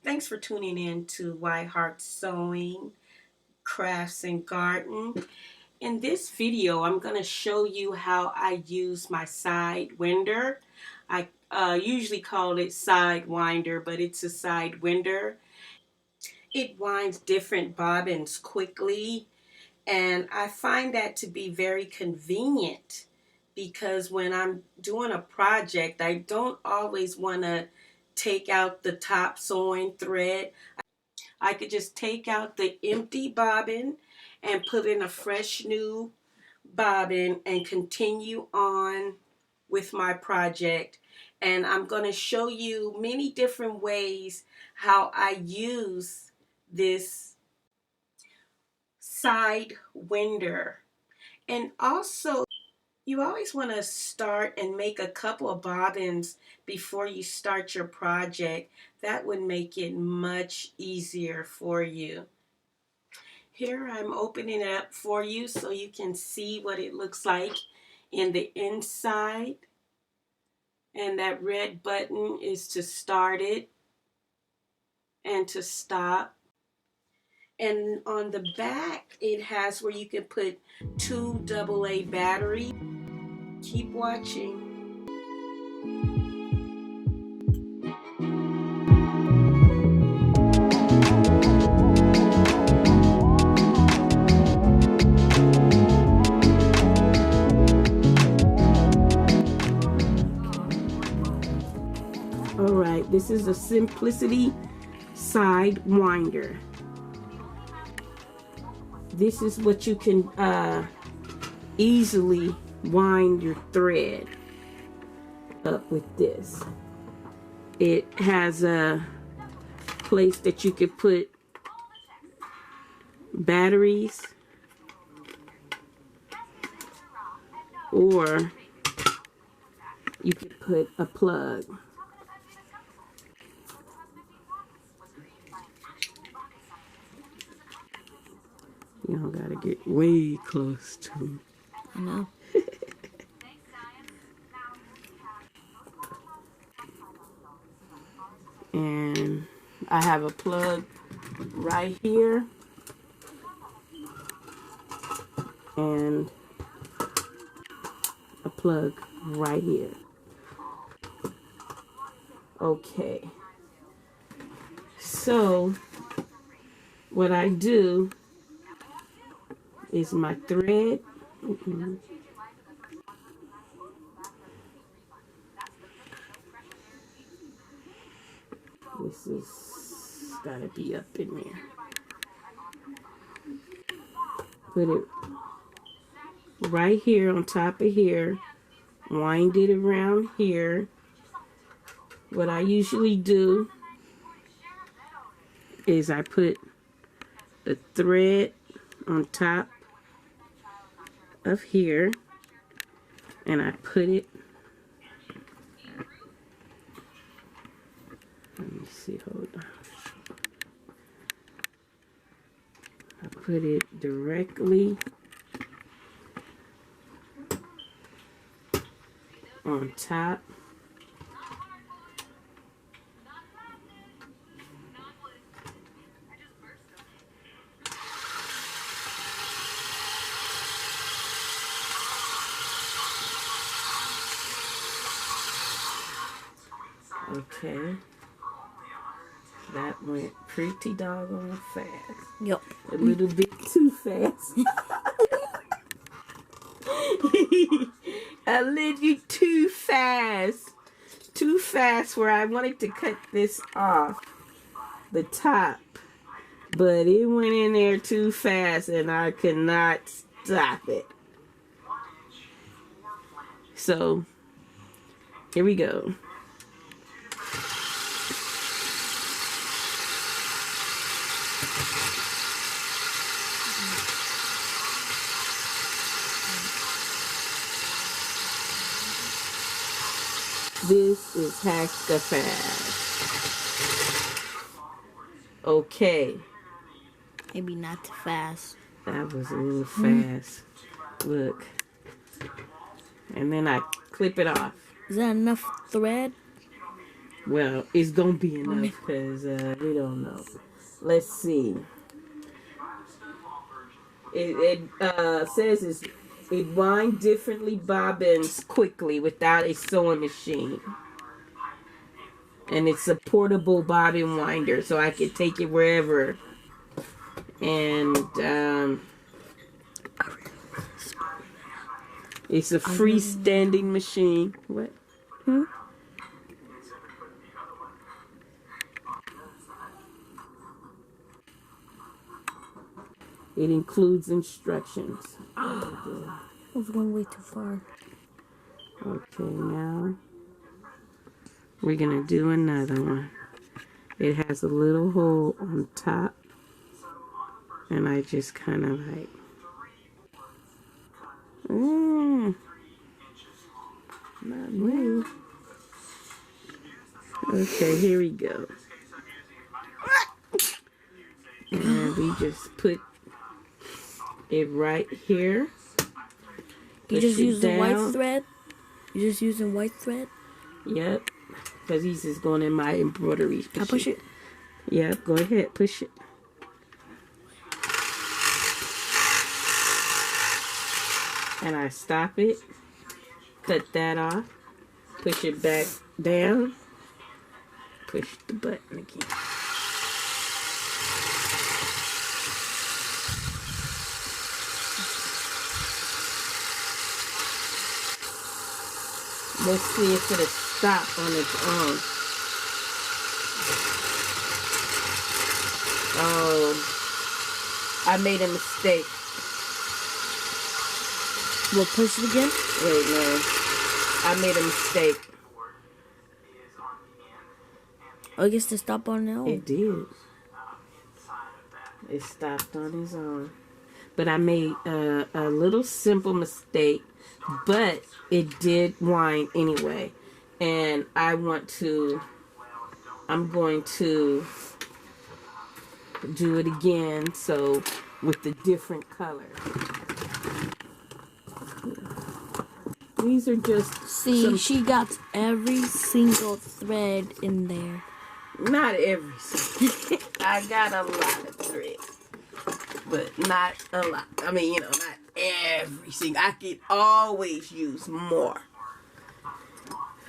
Thanks for tuning in to White Heart Sewing, Crafts and Garden. In this video, I'm going to show you how I use my side winder. I usually call it side winder, but it's a side winder. It winds different bobbins quickly, and I find that to be very convenient because when I'm doing a project, I don't always want to take out the top sewing thread. I could just take out the empty bobbin and put in a fresh new bobbin and continue on with my project. And I'm going to show you many different ways how I use this side winder. And also, you always want to start and make a couple of bobbins before you start your project. That would make it much easier for you. Here I'm opening it up for you so you can see what it looks like in the inside. And that red button is to start it and to stop. And on the back, it has where you can put 2 AA batteries. Keep watching. All right, this is a Simplicity side winder. This is what you can easily wind your thread up with this. It has a place that you could put batteries, or you could put a plug. You don't gotta get way close to me. I know. And I have a plug right here. And a plug right here. Okay. So, what I do is my thread. This is gotta be up in there. Put it right here on top of here. Wind it around here. What I usually do is I put the thread on top of here, and I put it, let me see, hold on. I put it directly on top. Okay, that went pretty doggone fast. Yep. A little bit too fast. A little too fast. Too fast where I wanted to cut this off the top. But it went in there too fast and I could not stop it. So, here we go. This is hecka fast. Okay. Maybe not too fast. That was a little fast. Look. And then I clip it off. Is that enough thread? Well, it's gonna be enough because we don't know. Let's see. It says it winds differently bobbins quickly without a sewing machine. And it's a portable bobbin winder, so I can take it wherever. And it's a freestanding machine. What? Hmm? It includes instructions. Oh, I was going way too far. okay, now we're gonna do another one. It has a little hole on top, and I just kind of like, not move. Okay, here we go. And we just put it right here. You just using white thread? You just using white thread? Yep. Because he's just going in my embroidery. Can I push it? Yep, go ahead, push it. And I stop it, cut that off, push it back down, push the button again. Let's see if it'll stop on its own. Oh, I made a mistake. We'll push it again? Wait, no. I made a mistake. Oh, I guess to stop on its own. It did. It stopped on its own. But I made a little simple mistake, but it did wind anyway. And I'm going to do it again, so with the different color. These are just she got every single thread in there. Not every single. I got a lot of thread, but not a lot. I mean, you know, not every single. I could always use more.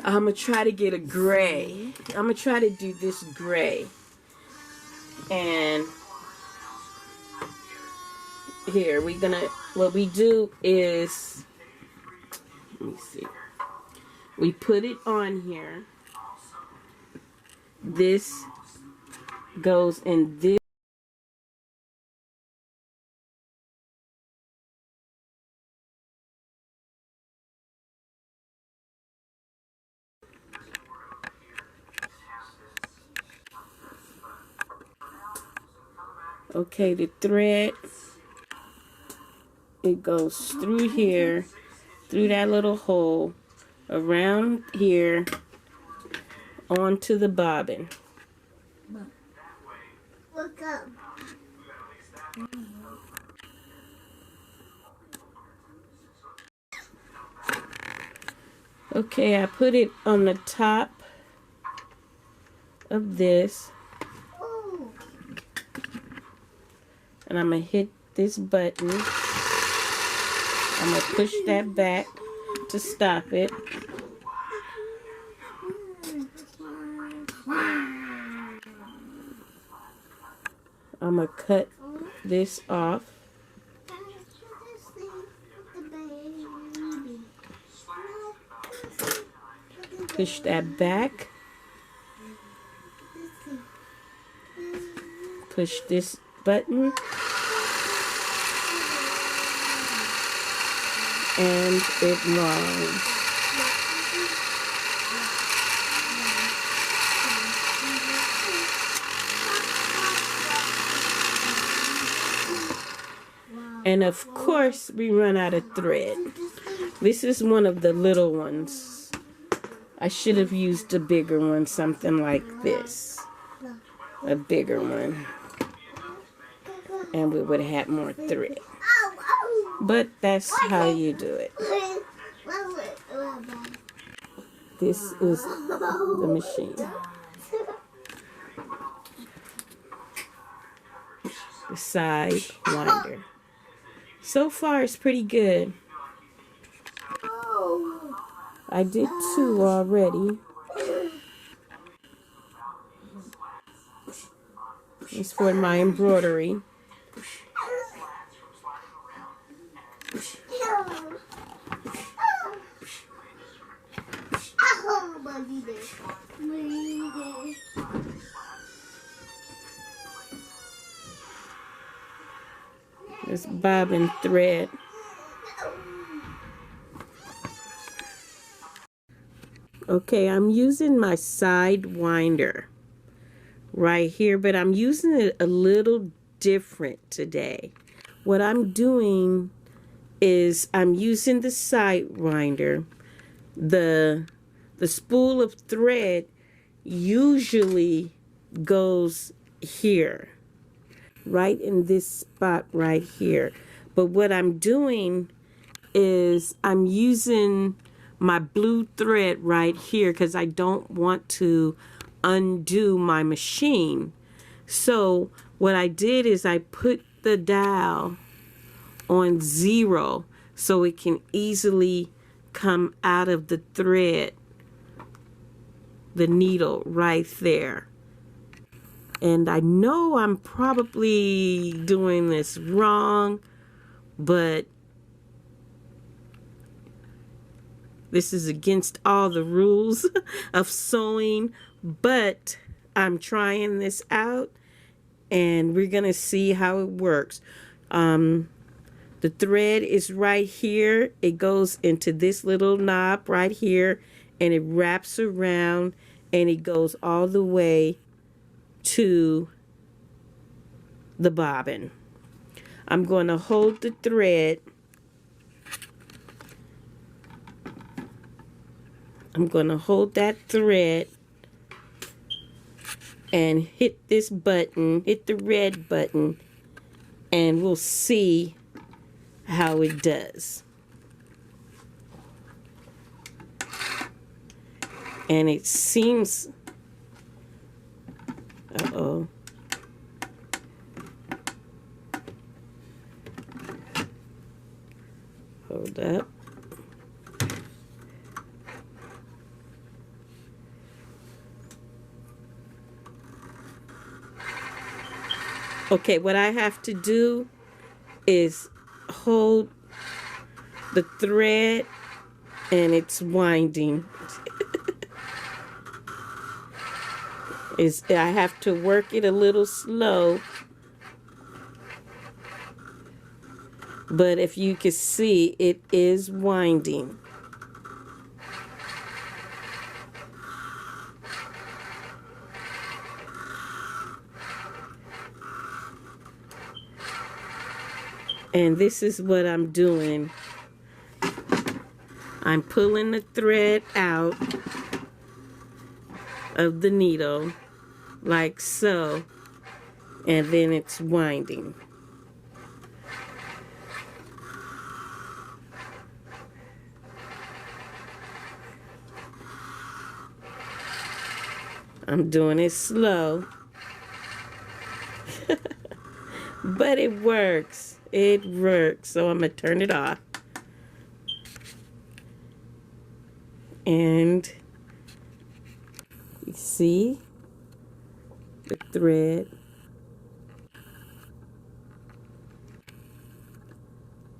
I'm gonna try to get a gray. I'm gonna try to do this gray. And here what we do is, let me see. We put it on here. This goes in this. Okay, the thread, it goes through here, through that little hole, around here, onto the bobbin. Look up. Okay, I put it on the top of this. Oh. And I'm going to hit this button. I'm going to push that back to stop it. I'm going to cut this off. Push that back. Push this button. And it winds. And of course, we run out of thread. This is one of the little ones. I should have used a bigger one, something like this. A bigger one. And we would have had more thread. But that's how you do it. This is the machine. The side winder. So far, it's pretty good. I did 2 already. It's for my embroidery. This bobbin thread. Okay, I'm using my side winder right here, but I'm using it a little different today. What I'm doing is I'm using the side winder. The spool of thread usually goes here, right in this spot right here. But what I'm doing is I'm using my blue thread right here because I don't want to undo my machine. So what I did is I put the dial on 0 so it can easily come out of the thread, the needle right there. And I know I'm probably doing this wrong, but this is against all the rules of sewing, but I'm trying this out and we're gonna see how it works. The thread is right here. It goes into this little knob right here and it wraps around and it goes all the way to the bobbin. I'm going to hold the thread. I'm going to hold that thread and hit this button, hit the red button, and we'll see how it does. And it seems, uh-oh. Hold up. Okay, what I have to do is hold the thread and it's winding. I have to work it a little slow. But if you can see, it is winding. And this is what I'm doing. I'm pulling the thread out of the needle like so, and then it's winding. I'm doing it slow, but it works. It works. So I'm going to turn it off. And you see the thread.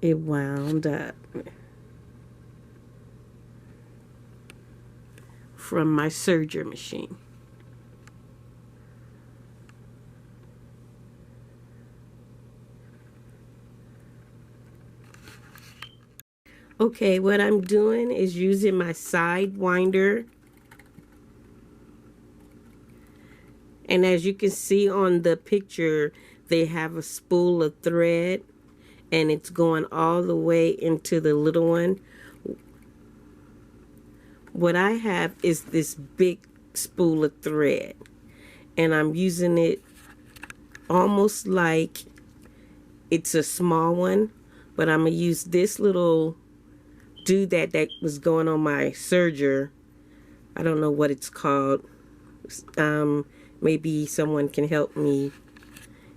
It wound up from my serger machine. Okay, what I'm doing is using my side winder. And as you can see on the picture, they have a spool of thread and it's going all the way into the little one. What I have is this big spool of thread and I'm using it almost like it's a small one, but I'm going to use this little doodad that was going on my serger I don't know what it's called. Maybe someone can help me.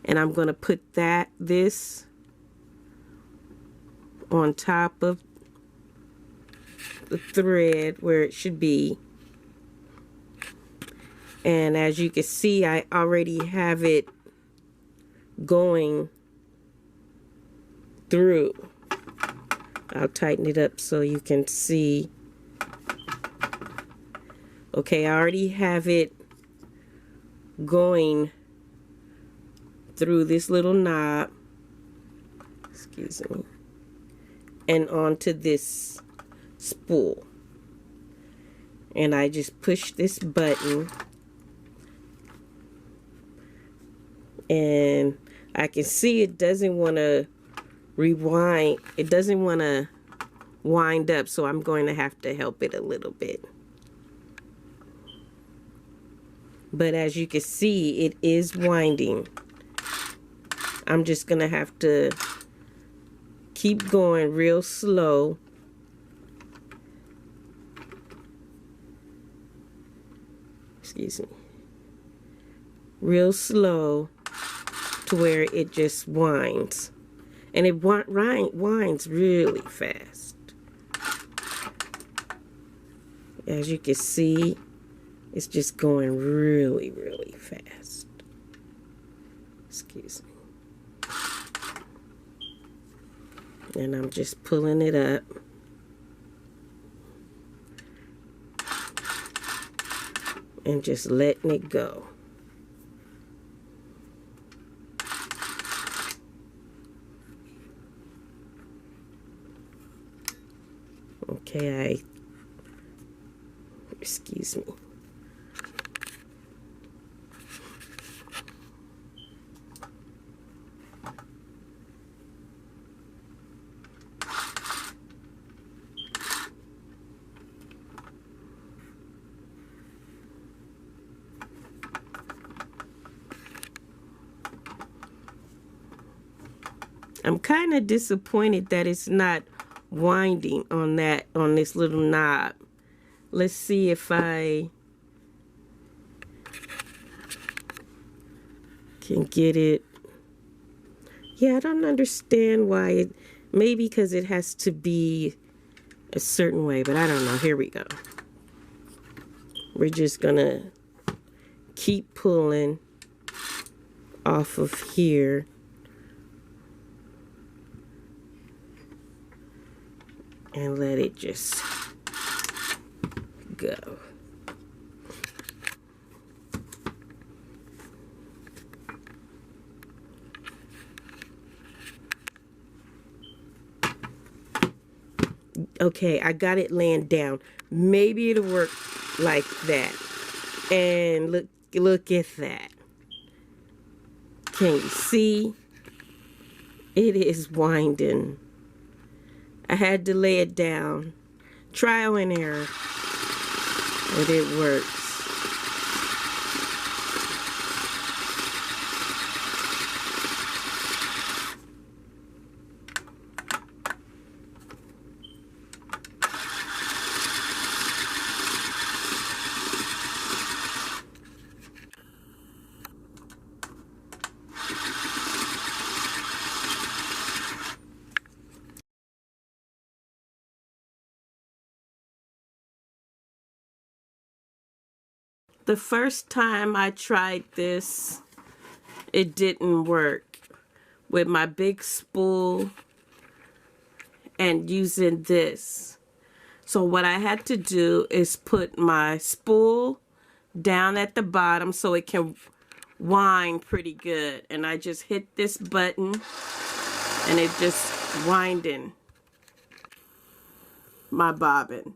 And I'm going to put this on top of the thread where it should be. And as you can see, I already have it going through. I'll tighten it up so you can see. Okay, I already have it going through this little knob, excuse me, and onto this spool. And I just push this button, and I can see it doesn't want to rewind. It doesn't want to wind up, so I'm going to have to help it a little bit. But as you can see, it is winding. I'm just going to have to keep going real slow. Excuse me. Real slow to where it just winds. And it winds really fast. As you can see, it's just going really, really fast. Excuse me. And I'm just pulling it up. And just letting it go. Okay, excuse me. I'm kind of disappointed that it's not winding on this little knob. Let's see if I can get it. Yeah, I don't understand why it, maybe because it has to be a certain way, but I don't know. Here we go. We're just gonna keep pulling off of here. And let it just go. Okay, I got it laying down. Maybe it'll work like that. And look at that. Can you see? It is winding. I had to lay it down. Trial and error. But it works. The first time I tried this, it didn't work with my big spool and using this. So what I had to do is put my spool down at the bottom so it can wind pretty good. And I just hit this button and it just winding my bobbin.